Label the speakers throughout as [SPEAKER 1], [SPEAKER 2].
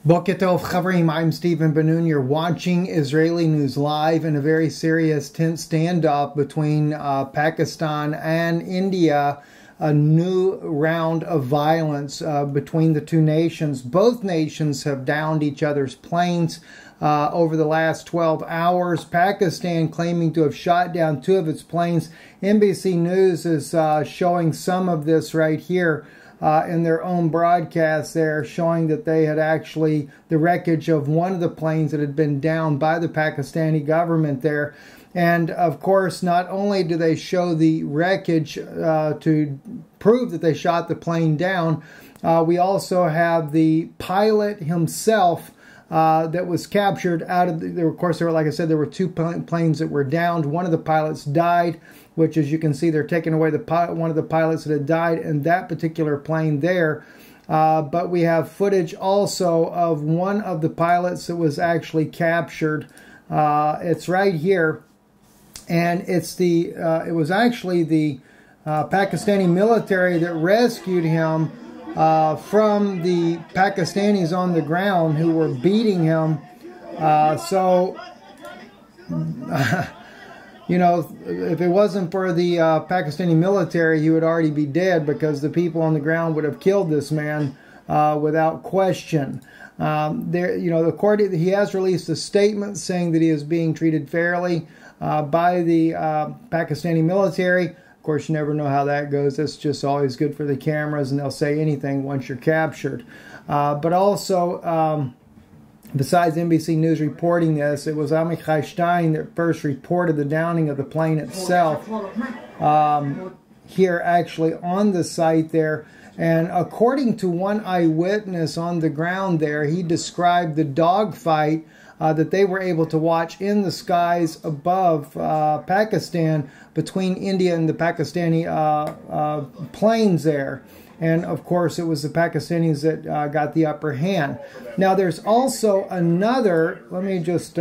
[SPEAKER 1] Boker Tov Chavrim, I'm Stephen Ben-Nun. You're watching Israeli News Live in a very serious, tense standoff between Pakistan and India. A new round of violence between the two nations. Both nations have downed each other's planes over the last 12 hours. Pakistan claiming to have shot down two of its planes. NBC News is showing some of this right here. In their own broadcast there, showing that they had actually the wreckage of one of the planes that had been downed by the Pakistani government there. And of course, not only do they show the wreckage to prove that they shot the plane down, we also have the pilot himself that was captured out of the, of course, there were, like I said, there were two planes that were downed. One of the pilots died, which, as you can see, they're taking away one of the pilots that had died in that particular plane there. But we have footage also of one of the pilots that was actually captured. It's right here, and it's the it was actually the Pakistani military that rescued him from the Pakistanis on the ground who were beating him. You know, if it wasn't for the Pakistani military, he would already be dead, because the people on the ground would have killed this man without question. You know, the court, he has released a statement saying that he is being treated fairly by the Pakistani military. Of course, you never know how that goes. That's just always good for the cameras, and they'll say anything once you're captured. But also, besides NBC News reporting this, it was Amichai Stein that first reported the downing of the plane itself here actually on the site there. And according to one eyewitness on the ground there, he described the dogfight that they were able to watch in the skies above Pakistan between India and the Pakistani planes there. And, of course, it was the Pakistanis that got the upper hand. Now, there's also another, let me just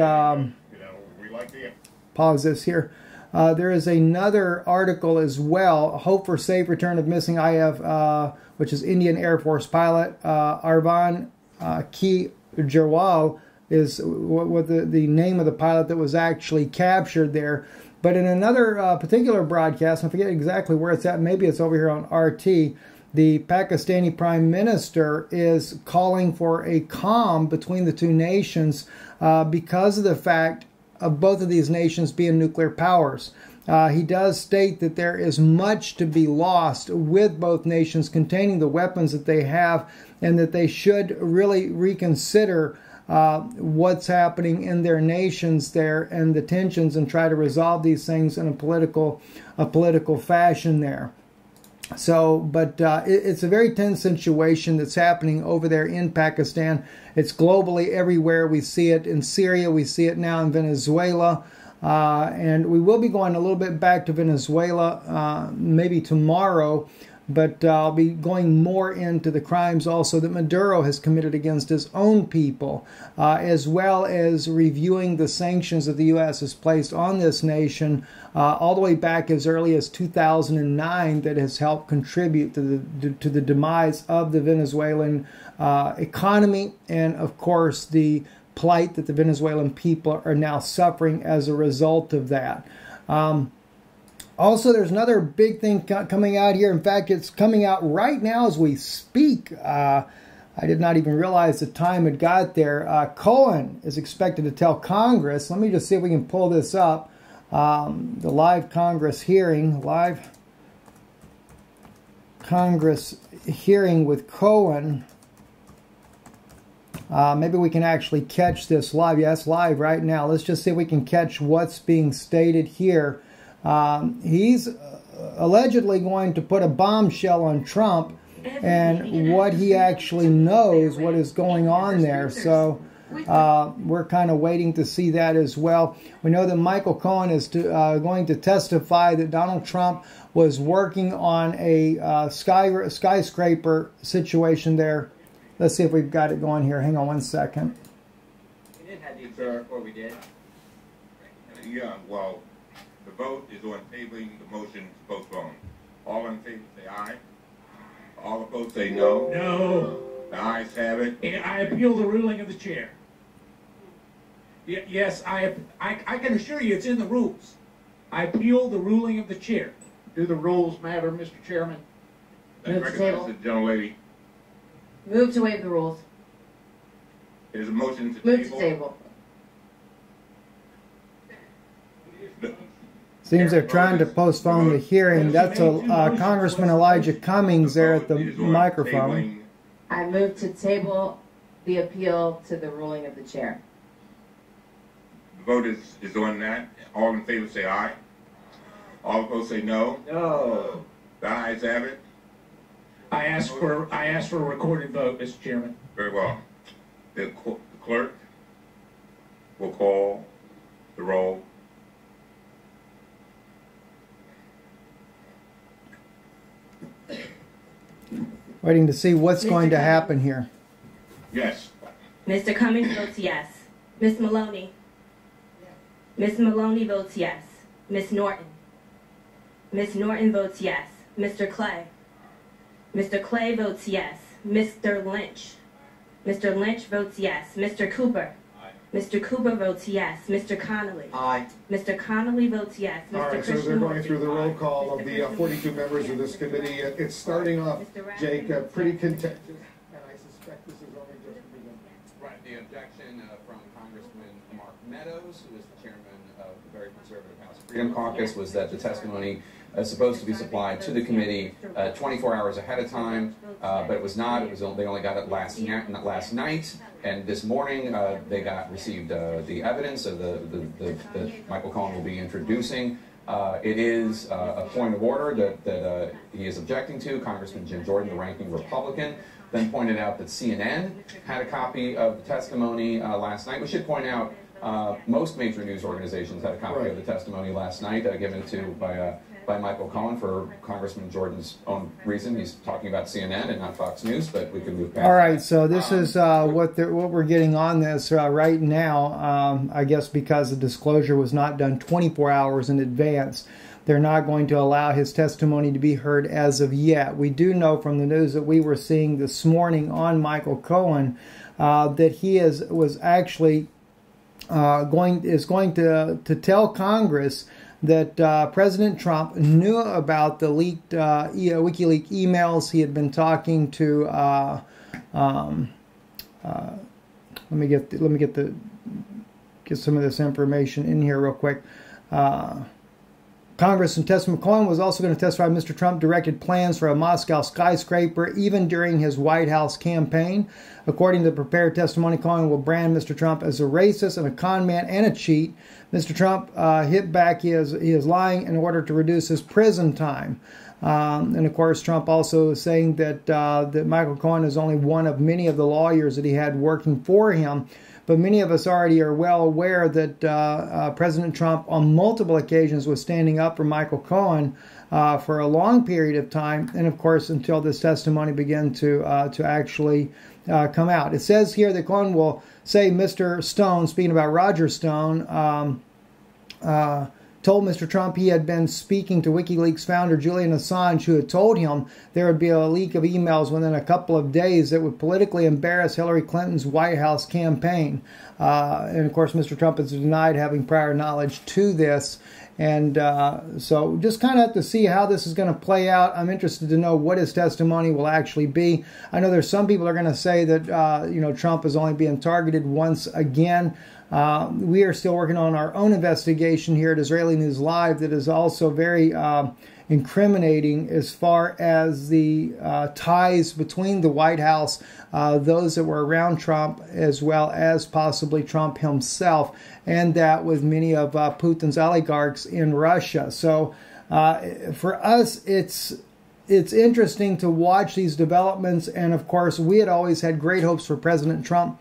[SPEAKER 1] pause this here. There is another article as well, Hope for Safe Return of Missing IF, which is Indian Air Force pilot Arvan Kejriwal is what the name of the pilot that was actually captured there. But in another particular broadcast, I forget exactly where it's at, maybe it's over here on RT, the Pakistani Prime Minister is calling for a calm between the two nations because of the fact of both of these nations being nuclear powers. He does state that there is much to be lost with both nations containing the weapons that they have, and that they should really reconsider what's happening in their nations there and the tensions, and try to resolve these things in a political fashion there. So, but it's a very tense situation that's happening over there in Pakistan. It's globally everywhere. We see it in Syria. We see it now in Venezuela. And we will be going a little bit back to Venezuela maybe tomorrow. But I'll be going more into the crimes also that Maduro has committed against his own people, as well as reviewing the sanctions that the U.S. has placed on this nation all the way back as early as 2009, that has helped contribute to the demise of the Venezuelan economy, and, of course, the plight that the Venezuelan people are now suffering as a result of that. Also, there's another big thing coming out here. In fact, it's coming out right now as we speak. I did not even realize the time had got there. Cohen is expected to tell Congress. Let me just see if we can pull this up. The live Congress hearing. Live Congress hearing with Cohen. Maybe we can actually catch this live. Yes, live right now. Let's just see if we can catch what's being stated here. He's allegedly going to put a bombshell on Trump and what he actually knows, what is going on there. So we're kind of waiting to see that as well. We know that Michael Cohen is going to testify that Donald Trump was working on a skyscraper situation there. Let's see if we've got it going here. Hang on one second.
[SPEAKER 2] We didn't have the exam before we did.
[SPEAKER 3] Yeah, well, the vote is on tabling the motion to postpone. All in favor say aye. All opposed say no.
[SPEAKER 2] No.
[SPEAKER 3] The ayes have it.
[SPEAKER 4] And I appeal the ruling of the chair. Yes, I can assure you it's in the rules. I appeal the ruling of the chair. Do the rules matter, Mr. Chairman?
[SPEAKER 3] Let's
[SPEAKER 5] Move to table.
[SPEAKER 3] recognize the gentlelady.
[SPEAKER 5] Move to waive the rules.
[SPEAKER 3] There's a motion to
[SPEAKER 5] Move
[SPEAKER 3] table.
[SPEAKER 5] to table.
[SPEAKER 1] Seems they're trying to postpone the hearing. That's Congressman Elijah Cummings there at the microphone.
[SPEAKER 5] I move to table the appeal to the ruling of the chair.
[SPEAKER 3] The vote is on that. All in favor say aye. All opposed say no.
[SPEAKER 2] No.
[SPEAKER 3] The ayes have it.
[SPEAKER 4] I ask for a recorded vote, Mr. Chairman.
[SPEAKER 3] Very well. The clerk will call the roll.
[SPEAKER 1] Waiting to see what's going to happen here.
[SPEAKER 3] Yes.
[SPEAKER 6] Mr. Cummings votes yes. Ms. Maloney? Ms. Maloney votes yes. Ms. Norton? Ms. Norton votes yes. Mr. Clay? Mr. Clay votes yes. Mr. Lynch? Mr. Lynch votes yes. Mr. Cooper?
[SPEAKER 2] Aye.
[SPEAKER 6] Mr. Cooper votes yes. Mr. Connolly?
[SPEAKER 2] Aye.
[SPEAKER 6] Mr. Connolly votes yes. Mr.
[SPEAKER 7] All right, so they're going through the roll call of the 42 members of this committee. It's starting off, Jake, pretty contentious, and I suspect this is only just beginning.
[SPEAKER 8] Right, the objection from Congressman Mark Meadows, who is the chairman of the very conservative House Freedom Caucus, was that the testimony is supposed to be supplied to the committee 24 hours ahead of time, but it was not. It was they only got it last night, and this morning they received the evidence of the Michael Cohen will be introducing. It is a point of order that he is objecting to. Congressman Jim Jordan, the ranking Republican, then pointed out that CNN had a copy of the testimony last night. We should point out most major news organizations had a copy of the testimony last night, given to by Michael Cohen for Congressman Jordan's own reason. He's talking about CNN and not Fox News, but we can move past.
[SPEAKER 1] All right, so this is what we're getting on this right now. I guess because the disclosure was not done 24 hours in advance, they're not going to allow his testimony to be heard as of yet. We do know from the news that we were seeing this morning on Michael Cohen that he was actually going to tell Congress that President Trump knew about the leaked WikiLeaks emails. He had been talking to. Let me get some of this information in here real quick. Congressman Testimony Cohen was also going to testify Mr. Trump directed plans for a Moscow skyscraper even during his White House campaign. According to the prepared testimony, Cohen will brand Mr. Trump as a racist and a con man and a cheat. Mr. Trump hit back he is lying in order to reduce his prison time. And of course, Trump also is saying that that Michael Cohen is only one of many of the lawyers that he had working for him. But many of us already are well aware that President Trump on multiple occasions was standing up for Michael Cohen for a long period of time, and of course until this testimony began to actually come out. It says here that Cohen will say Mr. Stone, speaking about Roger Stone, told Mr. Trump he had been speaking to WikiLeaks founder Julian Assange, who had told him there would be a leak of emails within a couple of days that would politically embarrass Hillary Clinton's White House campaign. And of course, Mr. Trump has denied having prior knowledge to this. And so just kind of have to see how this is going to play out. I'm interested to know what his testimony will actually be. I know there's some people are going to say that, Trump is only being targeted once again. We are still working on our own investigation here at Israeli News Live that is also very incriminating as far as the ties between the White House, those that were around Trump, as well as possibly Trump himself, and that with many of Putin's oligarchs in Russia. So for us, it's interesting to watch these developments, and of course, we had always had great hopes for President Trump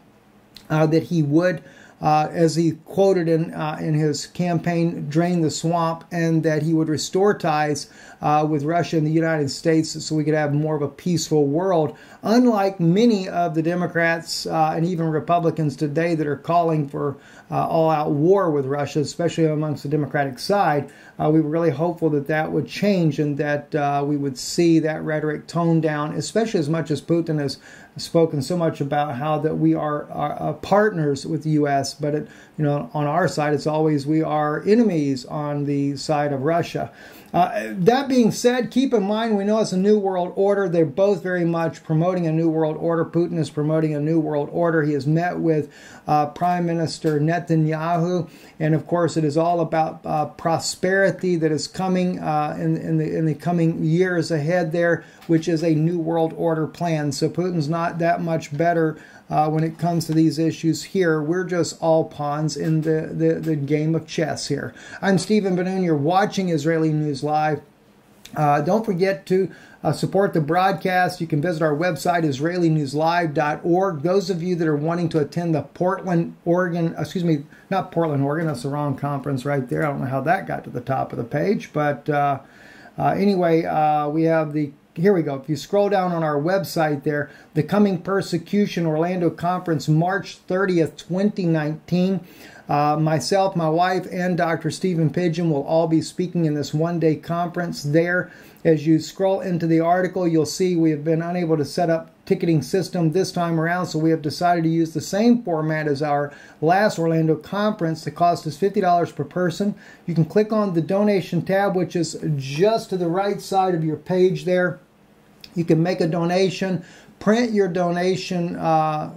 [SPEAKER 1] that he would, as he quoted in his campaign, drain the swamp, and that he would restore ties with Russia and the United States so we could have more of a peaceful world. Unlike many of the Democrats and even Republicans today that are calling for all-out war with Russia, especially amongst the Democratic side, we were really hopeful that that would change and that we would see that rhetoric toned down, especially as much as Putin has spoken so much about how that we are partners with the U.S., but on our side, it's always we are enemies on the side of Russia. That being said, keep in mind, we know it's a new world order. They're both very much promoting a new world order. Putin is promoting a new world order. He has met with Prime Minister Netanyahu, and of course, it is all about prosperity that is coming in the coming years ahead there, which is a new world order plan. So Putin's not that much better when it comes to these issues here. We're just all pawns in the game of chess here. I'm Stephen Ben-Nun. You're watching Israeli News Live. Don't forget to support the broadcast. You can visit our website, IsraeliNewsLive.org. Those of you that are wanting to attend the Portland, Oregon, not Portland, Oregon, that's the wrong conference right there. I don't know how that got to the top of the page. But anyway, we have here we go. If you scroll down on our website there, the Coming Persecution Orlando Conference, March 30th, 2019. Myself, my wife, and Dr. Stephen Pidgeon will all be speaking in this one-day conference there. As you scroll into the article, you'll see we have been unable to set up ticketing system this time around, so we have decided to use the same format as our last Orlando conference. The cost is $50 per person. You can click on the donation tab, which is just to the right side of your page there. You can make a donation, print your donation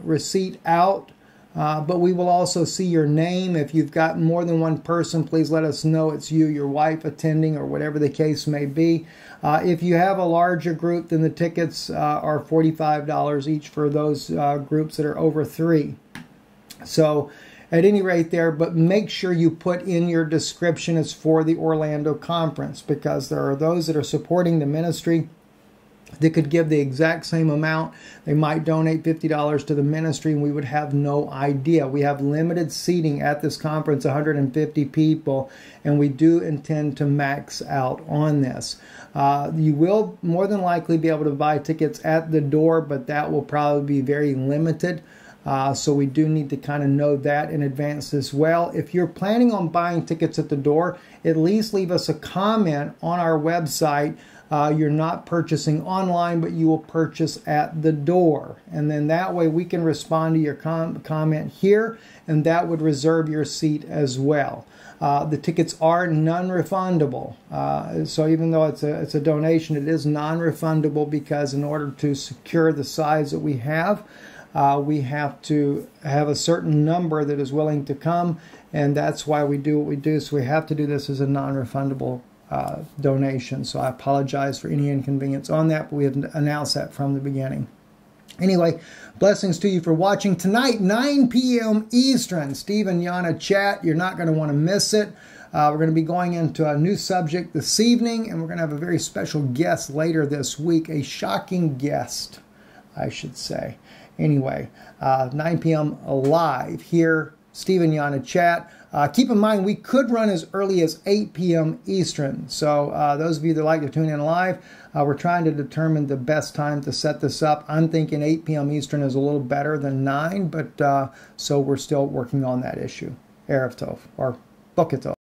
[SPEAKER 1] receipt out, but we will also see your name. If you've got more than one person, please let us know it's you, your wife attending, or whatever the case may be. If you have a larger group, then the tickets are $45 each for those groups that are over 3. So at any rate there, but make sure you put in your description it's for the Orlando conference, because there are those that are supporting the ministry. They could give the exact same amount. They might donate $50 to the ministry, and we would have no idea. We have limited seating at this conference, 150 people, and we do intend to max out on this. You will more than likely be able to buy tickets at the door, but that will probably be very limited. So we do need to kind of know that in advance as well. If you're planning on buying tickets at the door, at least leave us a comment on our website. You're not purchasing online, but you will purchase at the door. And then that way we can respond to your comment here, and that would reserve your seat as well. The tickets are non-refundable. So even though it's a donation, it is non-refundable, because in order to secure the size that we have to have a certain number that is willing to come, and that's why we do what we do. So we have to do this as a non-refundable donation. So I apologize for any inconvenience on that, but we have announced that from the beginning. Anyway, blessings to you for watching tonight, 9 p.m. Eastern. Steve and Yana chat. You're not going to want to miss it. We're going to be going into a new subject this evening, and we're going to have a very special guest later this week, a shocking guest, I should say. Anyway, 9 p.m. live here, Steve and Yana chat. Keep in mind, we could run as early as 8 p.m. Eastern. So those of you that like to tune in live, we're trying to determine the best time to set this up. I'm thinking 8 p.m. Eastern is a little better than 9, but so we're still working on that issue. Erev Tov, or Boker Tov.